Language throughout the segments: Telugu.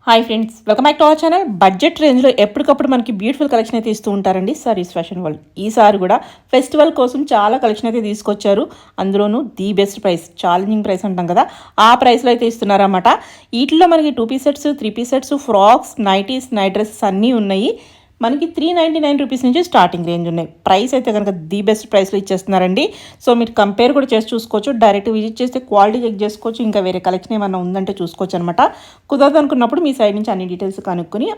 Hi friends, welcome back to our channel. Budget రేంజ్లో ఎప్పటికప్పుడు మనకి బ్యూటిఫుల్ కలెక్షన్ అయితే ఇస్తూ ఉంటారండి సారీస్ ఫ్యాషన్ వరల్డ్. ఈసారి కూడా ఫెస్టివల్ కోసం చాలా కలెక్షన్ అయితే తీసుకొచ్చారు. అందులోనూ the best price, challenging price అంటాం కదా, ఆ ప్రైస్లో అయితే ఇస్తున్నారన్నమాట. వీటిలో మనకి 2 piece sets, 3 piece sets, frocks, nighties, night dresses అన్నీ ఉన్నాయి. మనకి 399 రూపీస్ నుంచి స్టార్టింగ్ రేంజ్ ఉన్నాయి. ప్రైస్ అయితే కనుక ది బెస్ట్ ప్రైస్లో ఇచ్చేస్తున్నారండి. సో మీరు కంపేర్ కూడా చేసి చూసుకోవచ్చు. డైరెక్ట్ విజిట్ చేస్తే క్వాలిటీ చెక్ చేసుకోవచ్చు. ఇంకా వేరే కలెక్షన్ ఏమైనా ఉందంటే చూసుకోవచ్చు అనమాట. కుదరదు అనుకున్నప్పుడు మీ సైడ్ నుంచి అన్ని డీటెయిల్స్ కనుక్కొని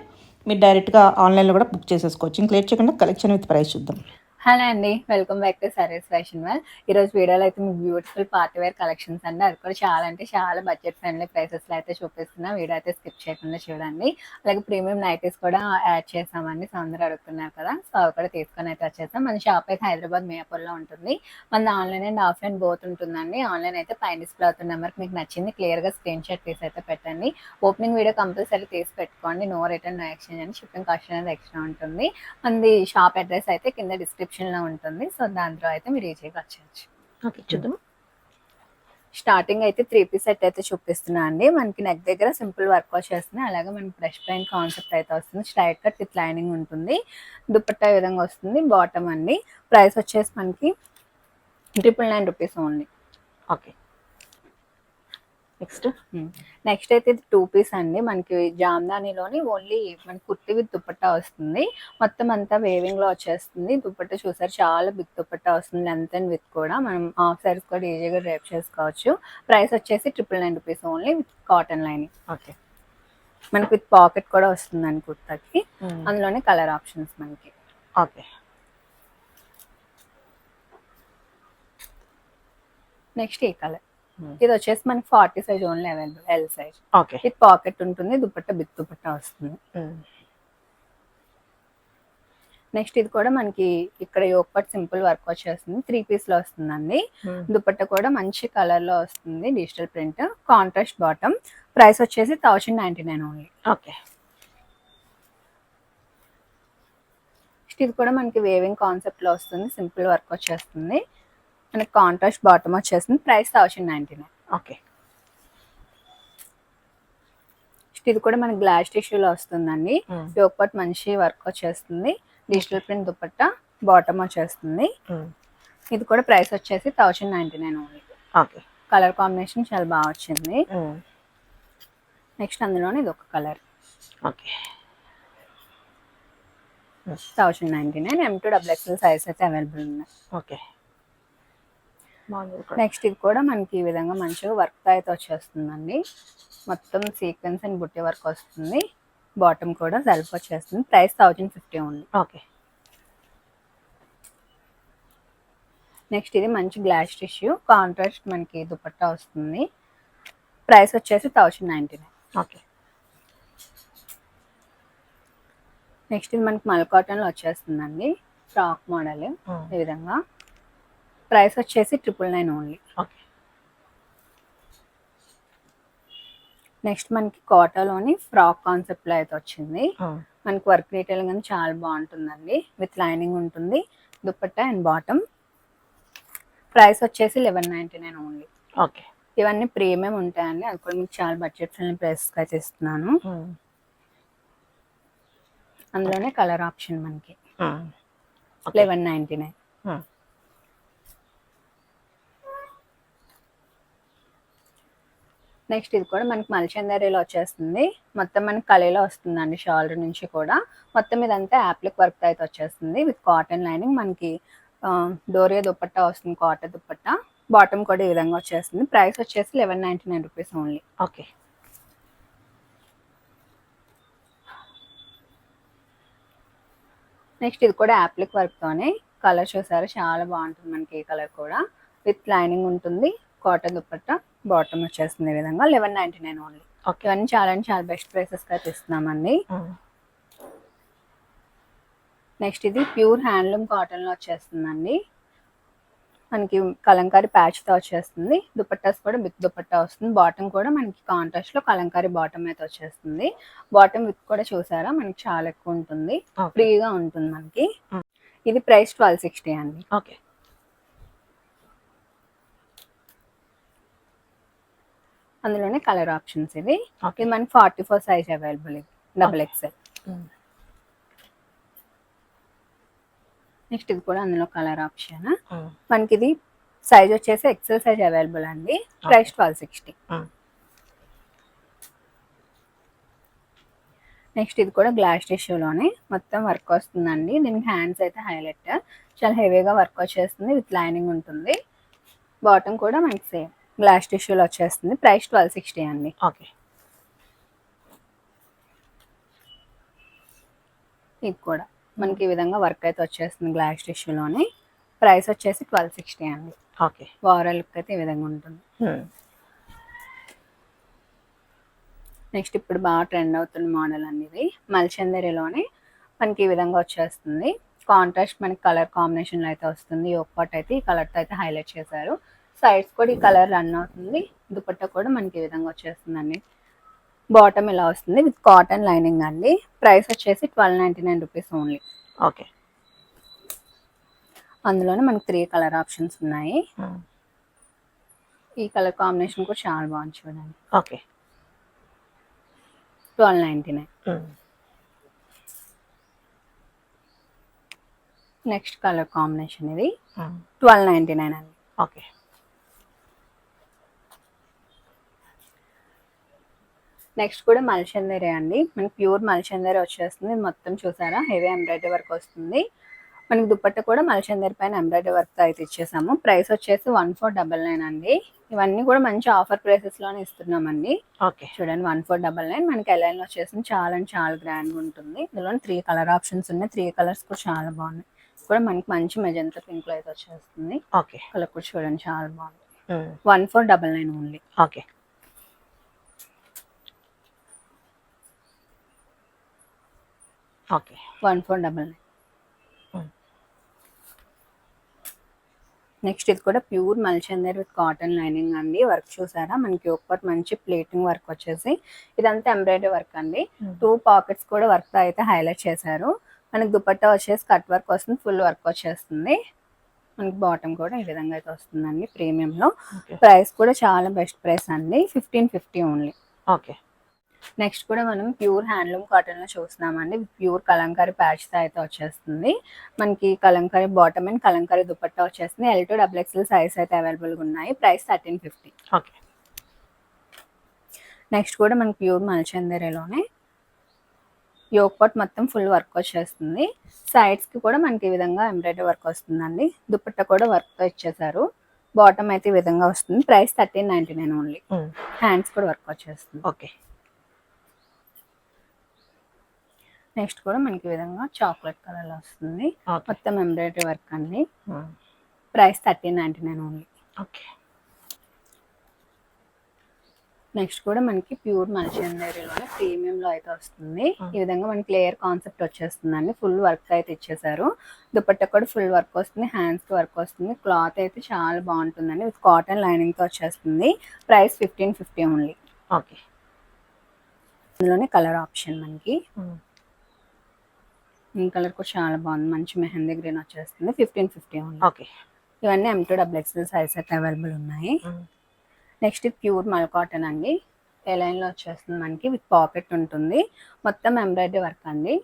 మీరు డైరెక్ట్గా ఆన్లైన్లో కూడా బుక్ చేసేసుకోవచ్చు. ఇంకా లేట్ చేయకుండా కలెక్షన్ విత్ ప్రైస్ చూద్దాం. హలో అండి, welcome back to saris fashion world. ఈరోజు వీడియోలో అయితే మీకు బ్యూటిఫుల్ పార్టీ వేర్ కలెక్షన్స్ అండి. అది కూడా చాలా అంటే చాలా బడ్జెట్ ఫ్రెండ్లీ ప్రైసెస్లో అయితే చూపిస్తున్నా. వీడియో అయితే స్కిప్ చేయకుండా చూడండి. అలాగే ప్రీమియం నైటీస్ కూడా యాడ్ చేసామండి. సో అందరూ అడుగుతున్నారు కదా, సో అవి కూడా తీసుకొని అయితే వచ్చేస్తాం. మన షాప్ అయితే హైదరాబాద్ మియాపూర్లో ఉంటుంది. మన ఆన్లైన్ అండ్ ఆఫ్లైన్ బోత్ ఉంటుందండి. ఆన్లైన్ అయితే పైన డిస్ప్లే అవుతున్న నెంబర్కి మీకు నచ్చింది క్లియర్గా స్క్రీన్ షాట్ తీసి అయితే పెట్టండి. ఓపెనింగ్ వీడియో కంపల్సరీ తీసి పెట్టుకోండి. నో రిటర్న్, నో ఎక్స్చేంజ్ అని షిప్పింగ్ కాస్ట్ అనేది ఎక్స్ట్రా ఉంటుంది. మనది షాప్ అడ్రస్ అయితే కింద డిస్క్రిప్షన్ లో ఉంటుంది. సో దాంట్లో అయితే మీరు ఈజీగా వచ్చేయచ్చు. ఓకే, చూద్దాం. స్టార్టింగ్ అయితే 3 పీస్ సెట్ అయితే చూపిస్తున్నా అండి. మనకి నెక్ దగ్గర సింపుల్ వర్క్ వచ్చేస్తుంది. అలాగే మనకి బ్రష్ పెయిన్ కాన్సెప్ట్ అయితే వస్తుంది. స్ట్రైట్ కట్ విత్ లైనింగ్ ఉంటుంది. దుపట్టా ఈ విధంగా వస్తుంది. బాటమ్ అండి. ప్రైస్ వచ్చేసి మనకి 999 రూపీస్ ఓన్లీ. ఓకే, నెక్స్ట్ అయితే ఇది 2 పీస్ అండి. మనకి జామ్దానిలోని ఓన్లీ మనకి కుర్తి విత్ దుపట్టా వస్తుంది. మొత్తం అంతా వేవింగ్ లో వచ్చేస్తుంది. దుపట్టా చూసారు, చాలా బిగ్ దుపట్టా వస్తుంది. లెంత్ అండ్ విత్ కూడా మనం హాఫ్ సారీస్ కూడా ఈజీగా డ్రైప్ చేసుకోవచ్చు. ప్రైస్ వచ్చేసి 999 rupees only with cotton lining. Okay, మనకి విత్ పాకెట్ కూడా వస్తుందండి కుర్తాకి. అందులోనే కలర్ ఆప్షన్స్ మనకి. ఓకే, నెక్స్ట్ ఈ కలర్, ఇది వచ్చేసి మనకి 40 size only available, L size. Okay, with pocket ఉంటుంది. దుపట్టా బిగ్ దుపట్టా వస్తుంది. నెక్స్ట్ ఇది కూడా మనకి ఇక్కడ యోగపట్ సింపుల్ వర్క్ వచ్చేస్తుంది. 3 పీస్ లో వస్తుందండి. దుపట్టా కూడా మంచి కలర్ లో వస్తుంది. Digital print, contrast bottom. Price వచ్చేసి 1099 ఓన్లీ. ఓకే. ఇది కూడా మనకి వేవింగ్ కాన్సెప్ట్ లో వస్తుంది. సింపుల్ వర్క్ వచ్చేస్తుంది. మనకి కాంట్రాస్ట్ బాటమ్ వచ్చేస్తుంది. ప్రైస్ 1099. ఓకే. ఇది కూడా మనకి గ్లాస్ టిష్యూలో వస్తుందండి. యోగపట్ మంచి వర్క్ వచ్చేస్తుంది. డిజిటల్ ప్రింట్ దుపట్టా, బాటమ్ వచ్చేస్తుంది. ఇది కూడా ప్రైస్ వచ్చేసి 1099 ఓన్లీ. ఓకే. కలర్ కాంబినేషన్ చాలా బాగా వచ్చింది. నెక్స్ట్ అందులోనే ఇది ఒక కలర్. ఓకే. 1099. M2XXL సైజ్ అయితే అవైలబుల్ ఉన్నాయి. ఓకే. నెక్స్ట్ ఇది కూడా మనకి ఈ విధంగా మంచిగా వర్క్ అయితే వచ్చేస్తుందండి. మొత్తం సీక్వెన్స్ అండ్ బుట్టి వర్క్ వస్తుంది. బాటమ్ కూడా సెల్ఫ్ వచ్చేస్తుంది. Price 1050 only. ఓకే. నెక్స్ట్ ఇది మంచి గ్లాస్ టిష్యూ, కాంట్రాస్ట్ మనకి దుపట్టా వస్తుంది. ప్రైస్ వచ్చేసి 1099. ఓకే. నెక్స్ట్ ఇది మనకి మల్ కాటన్ లో వచ్చేస్తుందండి. ఫ్రాక్ మోడల్ ఈ విధంగా. ప్రైస్ వచ్చేసి 999 ఓన్లీ. ఓకే. నెక్స్ట్ మనకి కోటాలోని ఫ్రాక్ కాన్సెప్ట్ లో అయితే వచ్చింది. మనకి వర్క్ డీటెయిల్ కానీ చాలా బాగుంటుందండి. విత్ లైనింగ్ ఉంటుంది. Dupatta and bottom. ప్రైస్ వచ్చేసి 1199 ఓన్లీ. ఓకే. ఇవన్నీ ప్రీమియం ఉంటాయండి. అది కూడా మీకు చాలా బడ్జెట్ ఫ్రెండ్లీ ప్రైస్ అయితే ఇస్తున్నాను. అందులోనే కలర్ ఆప్షన్ మనకి 1199. నెక్స్ట్ ఇది కూడా మనకి మల్చందరిలో వచ్చేస్తుంది. మొత్తం మనకి కలీలో వస్తుందండి. షాల్డర్ నుంచి కూడా మొత్తం ఇదంతా యాప్లిక్ వర్క్ అయితే వచ్చేస్తుంది. With cotton lining. మనకి డోరియా దుపట్టా వస్తుంది, కాటన్ దుపట్టా. బాటమ్ కూడా ఈ విధంగా వచ్చేస్తుంది. ప్రైస్ వచ్చేసి 1199 రూపీస్ ఓన్లీ. ఓకే. నెక్స్ట్ ఇది కూడా యాప్లిక్ వర్క్ తోనే. కలర్ చూసారు, చాలా బాగుంటుంది. మనకి ఈ కలర్ కూడా విత్ లైనింగ్ ఉంటుంది. కాటన్ దుపట్టా, బాటమ్ వచ్చేస్తుంది ఈ విధంగా. 1199 ఓన్లీ. ఇవన్నీ చాలా బెస్ట్ ప్రైసెస్ అయితే ఇస్తున్నామండి. నెక్స్ట్ ఇది ప్యూర్ హ్యాండ్లూమ్ కాటన్ లో వచ్చేస్తుందండి. మనకి కలంకారీ ప్యాచ్ తో వచ్చేస్తుంది. దుపట్టాస్ కూడా బిగ్ దుపట్టా వస్తుంది. బాటమ్ కూడా మనకి కాంట్రాస్ట్ లో కలంకారీ బాటమ్ అయితే వచ్చేస్తుంది. బాటమ్ విత్ కూడా చూసారా, మనకి చాలా ఎక్కువ ఉంటుంది. ఫ్రీగా ఉంటుంది మనకి. ఇది ప్రైస్ 1260 అండి. ఓకే. అందులోనే కలర్ ఆప్షన్స్ ఇవి. Okay. ఇది మనకి 44 సైజ్ అవైలబుల్, ఇది డబుల్ ఎక్స్ఎల్. నెక్స్ట్ ఇది కూడా అందులో కలర్ ఆప్షన్. మనకి ఇది సైజ్ వచ్చేసి ఎక్సెల్ సైజ్ అవైలబుల్ అండి. ప్రైస్ 1260. నెక్స్ట్ ఇది కూడా గ్లాస్ టిష్యూలోనే మొత్తం వర్క్ వస్తుందండి. దీనికి హ్యాండ్స్ అయితే హైలైట్, చాలా హెవీగా వర్క్ వచ్చేస్తుంది, విత్ లైనింగ్ ఉంటుంది. బాటమ్ కూడా మనకి సేమ్ గ్లాస్ టిష్యూలో వచ్చేస్తుంది. ప్రైస్ 1260 అండి. ఓకే. ఇది కూడా మనకి ఈ విధంగా వర్క్ అయితే వచ్చేస్తుంది గ్లాస్ టిష్యూలోనే. ప్రైస్ వచ్చేసి 1260 అండి. ఓకే. ఓవరాల్ లుక్ అయితే ఈ విధంగా ఉంటుంది. నెక్స్ట్ ఇప్పుడు బాగా ట్రెండ్ అవుతున్న మోడల్ అనేది మల్చందరిలోనే మనకి ఈ విధంగా వచ్చేస్తుంది. కాంట్రాస్ట్ మనకి కలర్ కాంబినేషన్లో అయితే వస్తుంది. యోక్ పార్ట్ అయితే ఈ కలర్తో అయితే హైలైట్ చేశారు. సైడ్స్ కూడా ఈ కలర్ రన్ అవుతుంది. దుపట్టా కూడా మనకి ఈ విధంగా వచ్చేస్తుందండి. బాటమ్ ఇలా వస్తుంది విత్ కాటన్ లైనింగ్ అండి. ప్రైస్ వచ్చేసి 1299 రూపీస్ ఓన్లీ. ఓకే. అందులోనే మనకి 3 కలర్ ఆప్షన్స్ ఉన్నాయి. ఈ కలర్ కాంబినేషన్ కూడా చాలా బాగుంది చూడండి. ఓకే. 1299. నెక్స్ట్ కలర్ కాంబినేషన్ ఇది 1299 అండి. ఓకే. నెక్స్ట్ కూడా మల్చందరి అండి. మనకి ప్యూర్ మల్చందరి వచ్చేస్తుంది. మొత్తం చూసారా హెవీ ఎంబ్రాయిడరీ వర్క్ వస్తుంది. మనకి దుపట్టా కూడా మల్చందరి పైన ఎంబ్రాయిడరీ వర్క్ అయితే ఇచ్చేసాము. ప్రైస్ వచ్చేసి 1499 అండి. ఇవన్నీ కూడా మంచి ఆఫర్ ప్రైసెస్ లోనే ఇస్తున్నామండి. ఓకే. చూడండి 1499 మనకి ఎలైన్ లో వచ్చేసింది. చాలా అంటే చాలా గ్రాండ్ గా ఉంటుంది. ఇందులో 3 కలర్ ఆప్షన్స్ ఉన్నాయి. 3 కలర్స్ కూడా చాలా బాగున్నాయి. కూడా మనకి మంచి మెజంతా పింక్ లో అయితే వచ్చేస్తుంది. ఓకే. కలర్ కూడా చూడండి చాలా బాగుంది. 1499 ఓన్లీ. ఓకే. ఓకే. 1499. నెక్స్ట్ ఇది కూడా ప్యూర్ మల్చందర్ విత్ కాటన్ లైనింగ్ అండి. వర్క్ చూసారా మనకి ఒకటి మంచి ప్లేటింగ్ వర్క్ వచ్చేసి ఇదంతా ఎంబ్రాయిడరీ వర్క్ అండి. 2 పాకెట్స్ కూడా వర్క్ అయితే హైలైట్ చేశారు. మనకి దుపట్టా వచ్చేసి కట్ వర్క్ వస్తుంది, ఫుల్ వర్క్ వచ్చేస్తుంది. మనకి బాటమ్ కూడా ఈ విధంగా అయితే వస్తుందండి ప్రీమియం లో. ప్రైస్ కూడా చాలా బెస్ట్ ప్రైస్ అండి, 1550 ఓన్లీ. ఓకే. నెక్స్ట్ కూడా మనం ప్యూర్ హ్యాండ్లూమ్ కాటన్ లో చూస్తున్నామండి. ప్యూర్ కలంకారీ ప్యాచ్ తో అయితే వచ్చేస్తుంది. మనకి కలంకారీ బాటమ్ అండ్ కలంకారీ దుపట్టా వచ్చేస్తుంది. L2 XXL సైజ్ అయితే అవైలబుల్ గా ఉన్నాయి. ప్రైస్ 1350. ఓకే. నెక్స్ట్ కూడా మనకి ప్యూర్ మల్చందరిలోనే యోక్ పార్ట్ మొత్తం ఫుల్ వర్క్ వచ్చేస్తుంది. సైడ్స్ కి కూడా మనకి ఈ విధంగా ఎంబ్రాయిడరీ వర్క్ వస్తుందండి. దుపట్టా కూడా వర్క్ తో ఇచ్చేసారు. బాటమ్ అయితే ఈ విధంగా వస్తుంది. Price 1399 only. హ్యాండ్స్ కూడా వర్క్ వచ్చేస్తుంది. ఓకే. నెక్స్ట్ కూడా మనకి ఈ విధంగా చాక్లెట్ కలర్ లో వస్తుంది. మొత్తం ఎంబ్రాయిడరీ వర్క్ అండి. Price 1399 only. ఓకే. నెక్స్ట్ కూడా మనకి ప్యూర్ మల్చందరిలోనే ప్రీమియం లో అయితే వస్తుంది. ఈ విధంగా మనకి లేయర్ కాన్సెప్ట్ వచ్చేస్తుందండి. ఫుల్ వర్క్ అయితే ఇచ్చేసారు. దుపట్టా కూడా ఫుల్ వర్క్ వస్తుంది, హ్యాండ్స్ కి వర్క్ వస్తుంది. క్లాత్ అయితే చాలా బాగుంటుందండి. విత్ కాటన్ లైనింగ్ తో వచ్చేస్తుంది. Price 1550 only. ఓకే. ఇందులోనే కలర్ ఆప్షన్ మనకి ఈ కలర్ కూడా చాలా బాగుంది. మంచి మెహందీ గ్రీన్ వచ్చేస్తుంది. 1550 ఓన్లీ. ఓకే. ఇవన్నీ M2 XXL సైజ్ అయితే అవైలబుల్ ఉన్నాయి. నెక్స్ట్ ఇది ప్యూర్ మల్ కాటన్ అండి. ఏ లైన్ లో వచ్చేస్తుంది మనకి విత్ పాకెట్ ఉంటుంది. మొత్తం ఎంబ్రాయిడరీ వర్క్ అండి.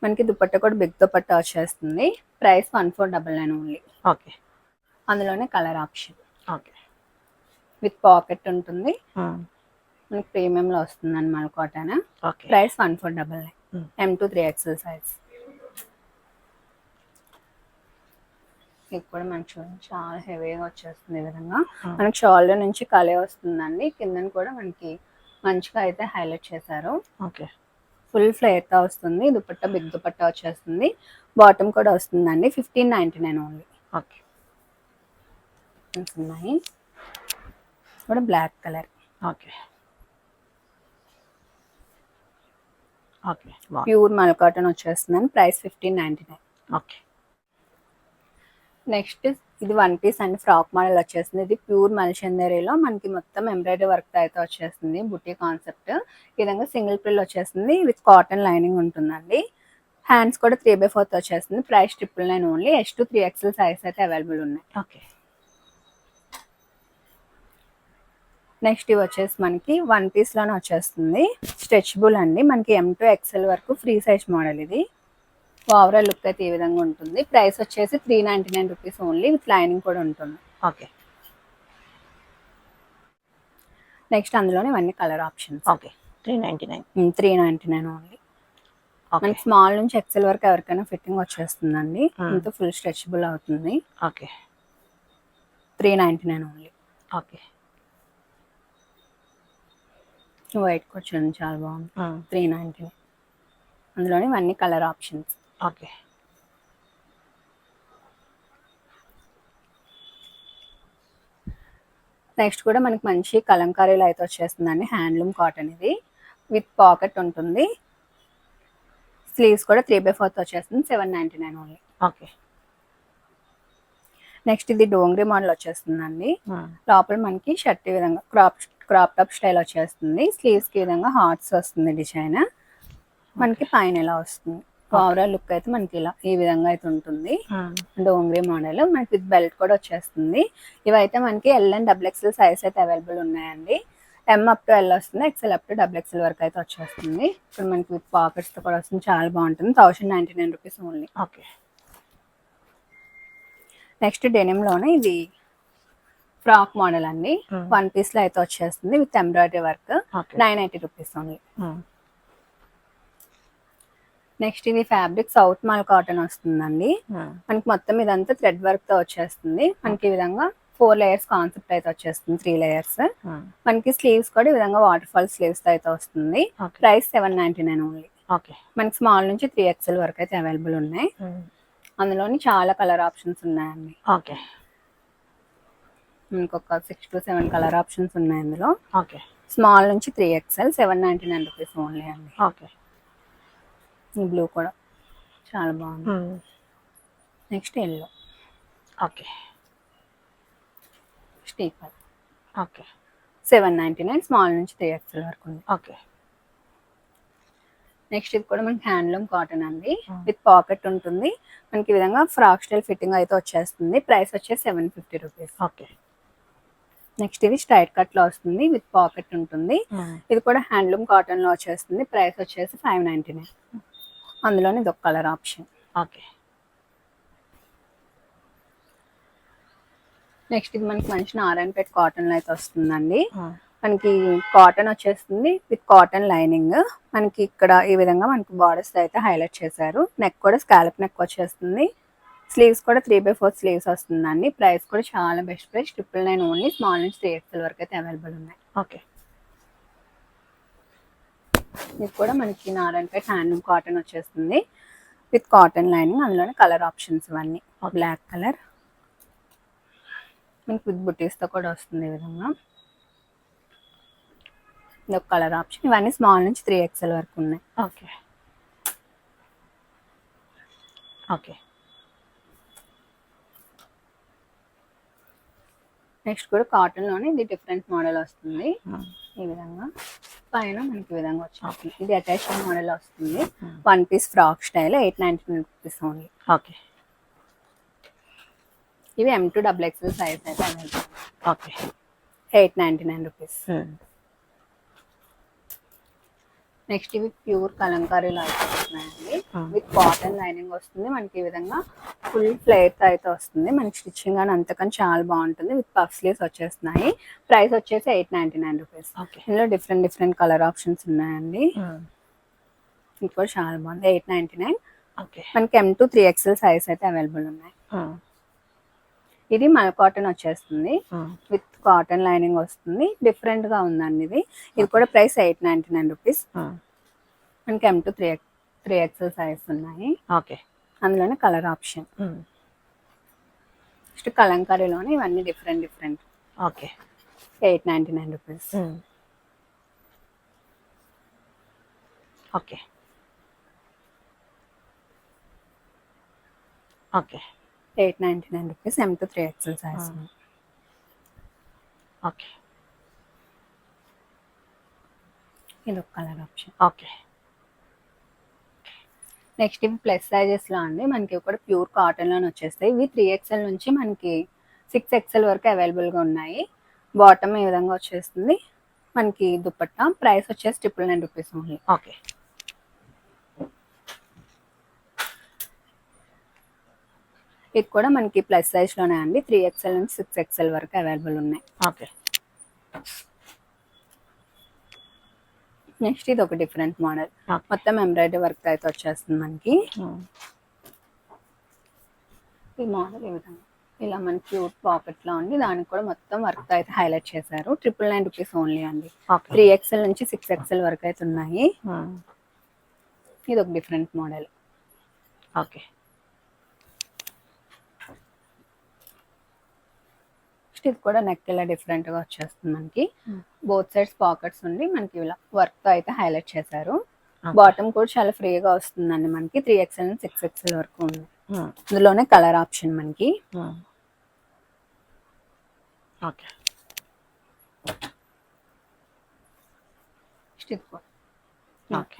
మనకి దుపట్టా కూడా బిగ్ దుపట్టా వచ్చేస్తుంది. Price 1499 only. ఓకే. అందులోనే colour option okay. With pocket ఉంటుంది. మనకి ప్రీమియం లో వస్తుందండి మల్ cotton. Price 1499. M2 3XL size. ఇది కూడా మనకి చూడండి చాలా హెవీగా వచ్చేస్తుంది. ఈ విధంగా మనకి షోల్డర్ నుంచి కలే వస్తుందండి. కింద కూడా మనకి మంచిగా అయితే హైలైట్ చేశారు. ఓకే. ఫుల్ ఫ్లేర్ తో వస్తుంది. దుపట్టా బిగ్ దుపట్టా వచ్చేస్తుంది. బాటమ్ కూడా వస్తుందండి. 1599 ఓన్లీ. ఓకే. ఉన్నాయి కూడా black colour. Okay. Okay. Pure mul cotton వచ్చేస్తుందండి. ప్రైస్ 1599. ఓకే. నెక్స్ట్ ఇది 1 పీస్ అండ్ ఫ్రాక్ మోడల్ వచ్చేస్తుంది. ఇది ప్యూర్ మల్చందరిలో మనకి మొత్తం ఎంబ్రాయిడరీ వర్క్ అయితే వచ్చేస్తుంది. బుట్టి కాన్సెప్ట్ ఈ విధంగా సింగిల్ ప్రిల్ వచ్చేస్తుంది. విత్ కాటన్ లైనింగ్ ఉంటుందండి. హ్యాండ్స్ కూడా 3/4 వచ్చేస్తుంది. Price 999 only. S2 3XL size అయితే అవైలబుల్ ఉన్నాయి. ఓకే. నెక్స్ట్ ఇవి వచ్చేసి మనకి 1 పీస్ లోనే వచ్చేస్తుంది. స్ట్రెచబుల్ అండి, మనకి M to XL వరకు ఫ్రీ సైజ్ మోడల్ ఇది. ఓవరాల్ లుక్ అయితే ఈ విధంగా ఉంటుంది. ప్రైస్ వచ్చేసి 399 రూపీస్ ఓన్లీ, విత్ లైనింగ్ కూడా ఉంటుంది. ఓకే. నెక్స్ట్ అందులోనే ఇవన్నీ కలర్ ఆప్షన్స్. ఓకే. 399. 399 ఓన్లీ. మనకి స్మాల్ నుంచి ఎక్సెల్ వరకు ఎవరికైనా ఫిట్టింగ్ వచ్చేస్తుందండి. ఇంత ఫుల్ స్ట్రెచబుల్ అవుతుంది. ఓకే. 399 ఓన్లీ. ఓకే. వైట్ కూడా చూడండి చాలా బాగుంది. 399. అందులోనే ఇవన్నీ కలర్ ఆప్షన్స్. ఓకే. నెక్స్ట్ కూడా మనకి మంచి కలంకారీలో అయితే వచ్చేస్తుందండి. హ్యాండ్లూమ్ కాటన్ ఇది, విత్ పాకెట్ ఉంటుంది. స్లీవ్స్ కూడా 3/4 వచ్చేస్తుంది. 799 ఓన్లీ. ఓకే. నెక్స్ట్ ఇది డోంగ్రీ మోడల్ వచ్చేస్తుందండి. లోపల మనకి షర్ట్ ఈ విధంగా క్రాప్ టాప్ స్టైల్ వచ్చేస్తుంది. స్లీవ్స్ కి విధంగా హార్ట్స్ వస్తుంది డిజైన్. మనకి పైన ఇలా వస్తుంది. ఓవరాల్ లుక్ అయితే మనకి ఇలా ఈ విధంగా అయితే ఉంటుంది. డోంగ్రీ మోడల్ మనకి విత్ బెల్ట్ కూడా వచ్చేస్తుంది. ఇవైతే మనకి L and XXL సైజ్ అయితే అవైలబుల్ ఉన్నాయండి. M up to L వస్తుంది, XL up to XXL వరకు అయితే వచ్చేస్తుంది. ఇప్పుడు మనకి విత్ పాకెట్స్ తో కూడా వస్తుంది. చాలా బాగుంటుంది. 1099 rupees only. Okay. Next denim లోనే ఇది ఫ్రాక్ మోడల్ అండి. 1 పీస్ లో అయితే వచ్చేస్తుంది with embroidery work. 980 rupees only. Next ఇది ఫ్యాబ్రిక్ సౌత్ మాల్ కాటన్ వస్తుందండి. మనకి మొత్తం ఇదంతా థ్రెడ్ వర్క్ తో వచ్చేస్తుంది. మనకి ఈ విధంగా 4 లేయర్స్ కాన్సెప్ట్ అయితే వచ్చేస్తుంది. 3 లేయర్స్. మనకి స్లీవ్స్ కూడా ఈ విధంగా వాటర్ ఫాల్ స్లీవ్స్ తో అయితే వస్తుంది. Price 799 only. మనకి స్మాల్ నుంచి 3XL వరకు అయితే అవైలబుల్ ఉన్నాయి. అందులోని చాలా కలర్ ఆప్షన్స్ ఉన్నాయండి. ఓకే. ఇంకొక 6 to 7 కలర్ ఆప్షన్స్ ఉన్నాయి అందులో. ఓకే. స్మాల్ నుంచి 3XL 799 రూపీస్ ఓన్లీ అండి. ఓకే. ఈ బ్లూ కూడా చాలా బాగుంది. Next yellow. Okay. Steeper. Okay. 799 small నుంచి 3XL వరకు ఉంది. ఓకే. నెక్స్ట్ ఇది కూడా మనకి హ్యాండ్లూమ్ కాటన్ అండి, విత్ పాకెట్ ఉంటుంది. మనకి ఈ విధంగా ఫ్రాక్ స్టైల్ ఫిట్టింగ్ అయితే వచ్చేస్తుంది. ప్రైస్ వచ్చేసి 750 రూపీస్. ఓకే. నెక్స్ట్ ఇది స్ట్రైట్ కట్ లో వస్తుంది, విత్ పాకెట్ ఉంటుంది. ఇది కూడా హ్యాండ్లూమ్ కాటన్ లో వచ్చేస్తుంది. ప్రైస్ వచ్చేసి 599. అందులోనే ఇది ఒక కలర్ ఆప్షన్. ఓకే. నెక్స్ట్ ఇది మనకి మంచి నారాయణపేట కాటన్ లో అయితే వస్తుందండి. మనకి కాటన్ వచ్చేస్తుంది విత్ కాటన్ లైనింగ్. మనకి ఇక్కడ ఈ విధంగా మనకి బార్డర్స్ అయితే హైలైట్ చేశారు. నెక్ కూడా స్కాలప్ నెక్ వచ్చేస్తుంది. స్లీవ్స్ కూడా 3/4 స్లీవ్స్ వస్తుందండి. ప్రైస్ కూడా చాలా బెస్ట్ ప్రైస్, 999 ఓన్లీ. స్మాల్ నుంచి 3XL వరకు అయితే అవైలబుల్ ఉన్నాయి. ఓకే. ఇది కూడా మనకి నారాయణపేట హ్యాండ్లూమ్ కాటన్ వచ్చేస్తుంది విత్ కాటన్ లైనింగ్. అందులోనే కలర్ ఆప్షన్స్ ఇవన్నీ. బ్లాక్ కలర్ మనకి విత్ బుటీస్ తో కూడా వస్తుంది ఈ విధంగా. ఇది ఒక కలర్ ఆప్షన్. ఇవన్నీ స్మాల్ నుంచి 3XL వరకు ఉన్నాయి. ఓకే. ఓకే. నెక్స్ట్ కూడా కాటన్ లోనే ఇది డిఫరెంట్ మోడల్ వస్తుంది. ఈ విధంగా పైన మనకి ఈ విధంగా వచ్చింది. ఇది అటాచ్మెంట్ మోడల్ వస్తుంది. 1 piece frock style 899 rupees only. Okay. ఇవి M to XXL సైజ్ అయితే అవైలబుల్. ఓకే. 899 రూపీస్. నెక్స్ట్ ఇవి ప్యూర్ కలంకారీలో అయితే వస్తున్నాయండి, విత్ కాటన్ లైనింగ్ వస్తుంది. మనకి ఈ విధంగా ఫుల్ ఫ్లేర్ అయితే వస్తుంది. మనకి స్టిచ్చింగ్ అని అంతకని చాలా బాగుంటుంది. విత్ పఫ్ స్లీవ్స్ వచ్చేస్తున్నాయి. ప్రైస్ వచ్చేసి 899 రూపీస్. ఇందులో డిఫరెంట్ కలర్ ఆప్షన్స్ ఉన్నాయండి. ఇది కూడా చాలా బాగుంది. 899. మనకి M to 3XL సైజ్ అయితే అవైలబుల్ ఉన్నాయి. ఇది మల్ కాటన్ వచ్చేస్తుంది, విత్ కాటన్ లైనింగ్ వస్తుంది. డిఫరెంట్ గా ఉందండి ఇది. ఇది కూడా ప్రైస్ 899 రూపీస్. మనకి M to 3XL సైజ్ ఉన్నాయి. ఓకే. అందులోనే కలర్ ఆప్షన్. నెక్స్ట్ కలంకారీలోనే ఇవన్నీ different. Okay. 899 rupees. Okay. Okay. 899 rupees. M to 3XL size. Okay. ఇది ఒక కలర్ ఆప్షన్. ఓకే. నెక్స్ట్ ఇవి ప్లస్ సైజెస్ లో అండి. మనకి కూడా ప్యూర్ కాటన్ లోనే వచ్చేస్తాయి. ఇవి 3XL నుంచి మనకి 6XL వరకు అవైలబుల్ గా ఉన్నాయి. బాటమ్ ఈ విధంగా వచ్చేస్తుంది. మనకి దుపట్టా ప్రైస్ వచ్చేసి 999 రూపీస్ ఓన్లీ. ఓకే. ఇది కూడా మనకి ప్లస్ సైజ్ లోనే అండి. 3XL నుంచి 6XL వరకు అవైలబుల్ ఉన్నాయి. ఓకే. నెక్స్ట్ ఇది ఒక డిఫరెంట్ మోడల్, ఓకే. మొత్తం ఎంబ్రాయిడరీ వర్క్ అయితే వచ్చేస్తుంది మనకి. ఈ మోడల్ ఈ విధంగా ఇలా మనకి క్యూట్ పాకెట్ లో ఉంది. దానికి కూడా మొత్తం వర్క్ అయితే హైలైట్ చేశారు. 999 రూపీస్ ఓన్లీ అండి. 3XL నుంచి 6XL వరకు అయితే ఉన్నాయి. ఇది ఒక డిఫరెంట్ మోడల్. ఓకే. ఇది కూడా నెక్ ఇలా డిఫరెంట్ గా వచ్చేస్తుంది మనకి. బోత్ సైడ్స్ పాకెట్స్ ఉండి మనకి ఇలా వర్క్ తో అయితే హైలైట్ చేశారు. బాటమ్ కూడా చాలా ఫ్రీగా వస్తుందండి మనకి. 3XL నుంచి 6XL వరకు ఉంది. ఇందులోనే కలర్ ఆప్షన్ మనకి. ఓకే.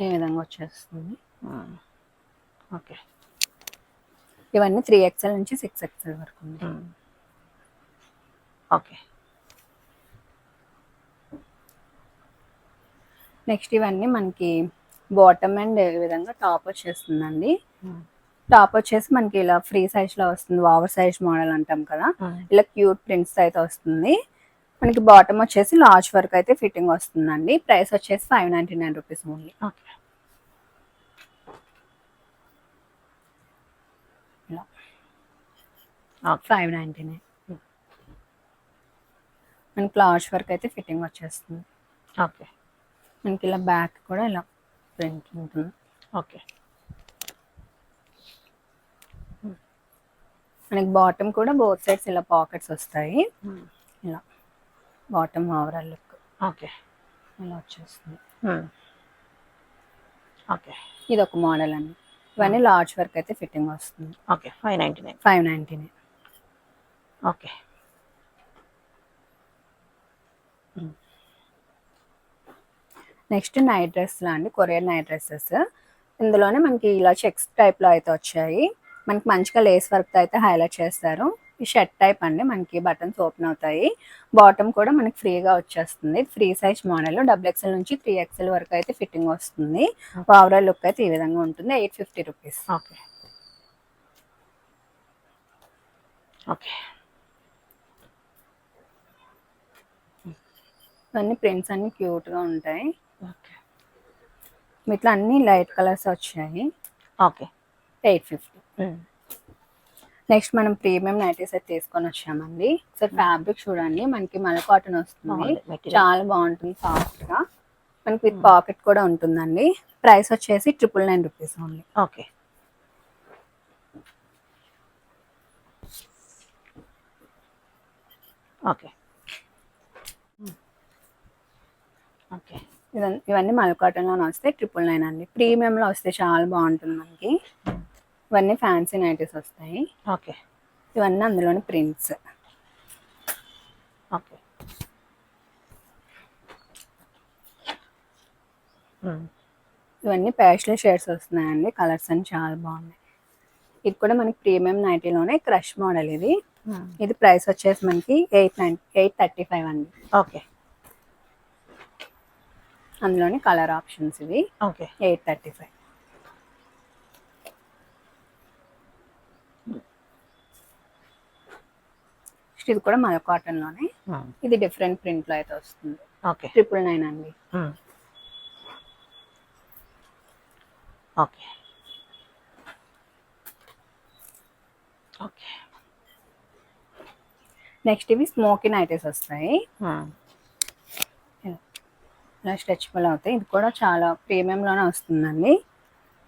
ఈ విధంగా వచ్చేస్తుంది. ఓకే. ఇవన్నీ 3XL నుంచి 6XL వరకు ఉంది. ఓకే. నెక్స్ట్ ఇవన్నీ మనకి బాటమ్ అండ్ ఈ విధంగా టాప్ వచ్చేస్తుందండి. టాప్ వచ్చేసి మనకి ఇలా ఫ్రీ సైజ్ లో వస్తుంది. ఓవర్ సైజ్ మోడల్ అంటాం కదా, ఇలా క్యూట్ ప్రింట్స్ అయితే వస్తుంది. మనకి బాటమ్ వచ్చేసి లార్జ్ వర్క్ అయితే ఫిట్టింగ్ వస్తుందండి. ప్రైస్ వచ్చేసి 599 రూపీస్ ఓన్లీ. ఇలా 599. మనకి లార్జ్ వర్క్ అయితే ఫిట్టింగ్ వచ్చేస్తుంది. ఓకే. మనకి ఇలా బ్యాక్ కూడా ఇలా ప్రింట్ ఉంటుంది. ఓకే. మనకి బాటమ్ కూడా బోత్ సైడ్స్ ఇలా పాకెట్స్ వస్తాయి. ఇలా బాటమ్ ఓవరాల్ లుక్. ఓకే. ఇలా వచ్చేస్తుంది. ఓకే. ఇది ఒక మోడల్ అండి. ఇవన్నీ లార్జ్ వర్క్ అయితే ఫిట్టింగ్ వస్తుంది. Okay. 599. 599. Okay. Next night dress లా అండి, కొరియన్ నైట్ డ్రెస్సెస్. ఇందులోనే మనకి ఇలా చెక్స్ టైప్ లో అయితే వచ్చాయి. మనకి మంచిగా లేస్ వర్క్ అయితే హైలైట్ చేస్తారు. ఈ షర్ట్ టైప్ అండి, మనకి బటన్స్ ఓపెన్ అవుతాయి. బాటమ్ కూడా మనకి ఫ్రీగా వచ్చేస్తుంది. Free size model. XXL నుంచి 3XL వరకు అయితే ఫిట్టింగ్ వస్తుంది. ఓవరాల్ లుక్ అయితే ఈ విధంగా ఉంటుంది. 850 రూపీస్. ఓకే. ఓకే. ఇవన్నీ ప్రింట్స్ అన్ని క్యూట్ గా ఉంటాయి. ఇట్లా అన్ని లైట్ కలర్స్ వచ్చాయి. ఓకే. 850. నెక్స్ట్ మనం ప్రీమియం నైటీస్ అయితే తీసుకొని వచ్చామండి. సార్ ఫ్యాబ్రిక్ చూడండి, మనకి మల్ కాటన్ వస్తుంది. చాలా బాగుంటుంది, సాఫ్ట్ గా. మనకి విత్ పాకెట్ కూడా ఉంటుందండి. ప్రైస్ వచ్చేసి 999 rupees only. Okay. Okay. Okay. ఇవన్నీ మల్ కాటన్ లో వస్తే 999 అండి. ప్రీమియం లో వస్తే చాలా బాగుంటుంది మనకి. ఇవన్నీ ఫ్యాన్సీ నైటీస్ వస్తాయి. ఓకే. ఇవన్నీ అందులోని ప్రింట్స్. ఓకే. ఇవన్నీ పేస్టల్ షేడ్స్ వస్తున్నాయండి. కలర్స్ అన్ని చాలా బాగున్నాయి. ఇది కూడా మనకి ప్రీమియం నైటీలోనే క్రష్ మోడల్ ఇది. ఇది ప్రైస్ వచ్చేసి మనకి 835 అండి. ఓకే. అందులోని కలర్ ఆప్షన్స్ ఇవి. ఓకే. 835. ఇది కూడా మల్ కాటన్ లోనే. ఇది డిఫరెంట్ ప్రింట్ లో అయితే వస్తుంది. ఓకే. 999 అండి. ఓకే. ఓకే. నెక్స్ట్ ఇవి స్మోకీ నైటీస్ వస్తాయి. ఇలా స్ట్రెచబుల్ అవుతాయి. ఇది కూడా చాలా ప్రీమియం లోనే వస్తుందండి.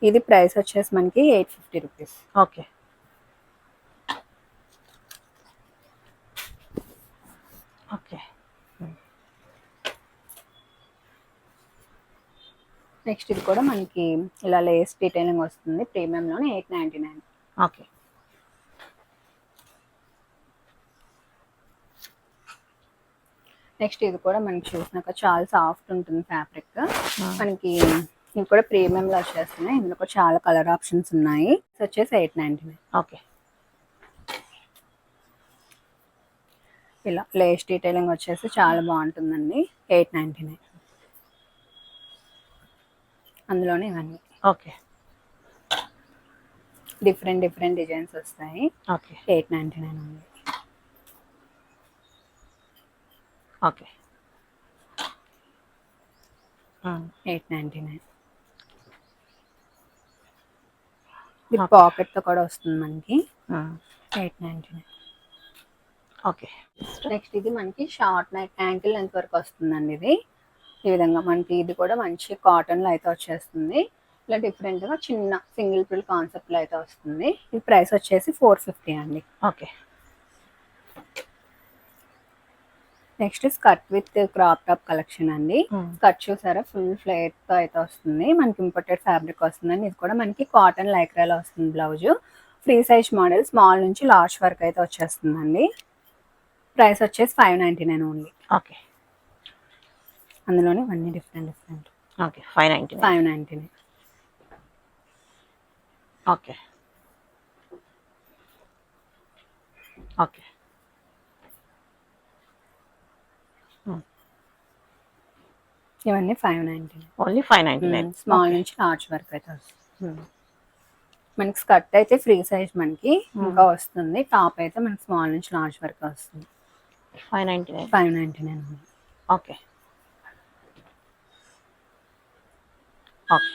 ఇది ప్రైస్ వచ్చేసి మనకి 850 రూపీస్. ఓకే. ఓకే. నెక్స్ట్ ఇది కూడా మనకి ఇలా లేస్ డీటెయిలింగ్ వస్తుంది. ప్రీమియం లోనే 899. ఓకే. నెక్స్ట్ ఇది కూడా మనకి చూసినాక చాలా సాఫ్ట్ ఉంటుంది ఫ్యాబ్రిక్. మనకి ఇవి కూడా ప్రీమియం లో వచ్చేస్తున్నాయి. ఇందులో కూడా చాలా కలర్ ఆప్షన్స్ ఉన్నాయి. వచ్చేసి 899. ఓకే. ఇలా లేస్ డీటెయిలింగ్ వచ్చేసి చాలా బాగుంటుందండి. 899. అందులోనే ఇవన్నీ ఓకే. డిఫరెంట్ డిఫరెంట్ డిజైన్స్ వస్తాయి. ఓకే. 899 ఉంది. ఓకే. 899 విత్ పాకెట్తో కూడా వస్తుంది మనకి. 899. ఓకే. నెక్స్ట్ ఇది మనకి షార్ట్ నెక్ యాంకిల్ లెంత్ వరకు వస్తుందండి. ఇది ఈ విధంగా మనకి ఇది కూడా మంచి కాటన్లో అయితే వచ్చేస్తుంది. ఇలా డిఫరెంట్గా చిన్న సింగిల్ ప్రిల్ కాన్సెప్ట్లో అయితే వస్తుంది. ఈ ప్రైస్ వచ్చేసి 450 అండి. Okay. Next skirt with crop top collection అండి. స్కర్ట్ చూసారా ఫుల్ ఫ్లేట్తో అయితే వస్తుంది. మనకి ఇంపోర్టెడ్ ఫ్యాబ్రిక్ వస్తుందండి. ఇది కూడా మనకి కాటన్ లైక్రాలో వస్తుంది. Blouse free size model small నుంచి లార్జ్ వరకు అయితే వచ్చేస్తుందండి. ప్రైస్ వచ్చేసి 599 ఓన్లీ. ఓకే. అందులోనే అన్ని డిఫరెంట్. ఓకే. 599. ఓకే. ఓకే. ఇవన్నీ 599. ఓన్లీ 599. స్మాల్ నుంచి లార్జ్ వరకు అయితే వస్తుంది. మనకి స్కర్ట్ అయితే ఫ్రీ సైజ్ మనకి ఇంకా వస్తుంది. టాప్ అయితే మనకి స్మాల్ నుంచి లార్జ్ వరకు వస్తుంది. 599. ఓకే. ఓకే.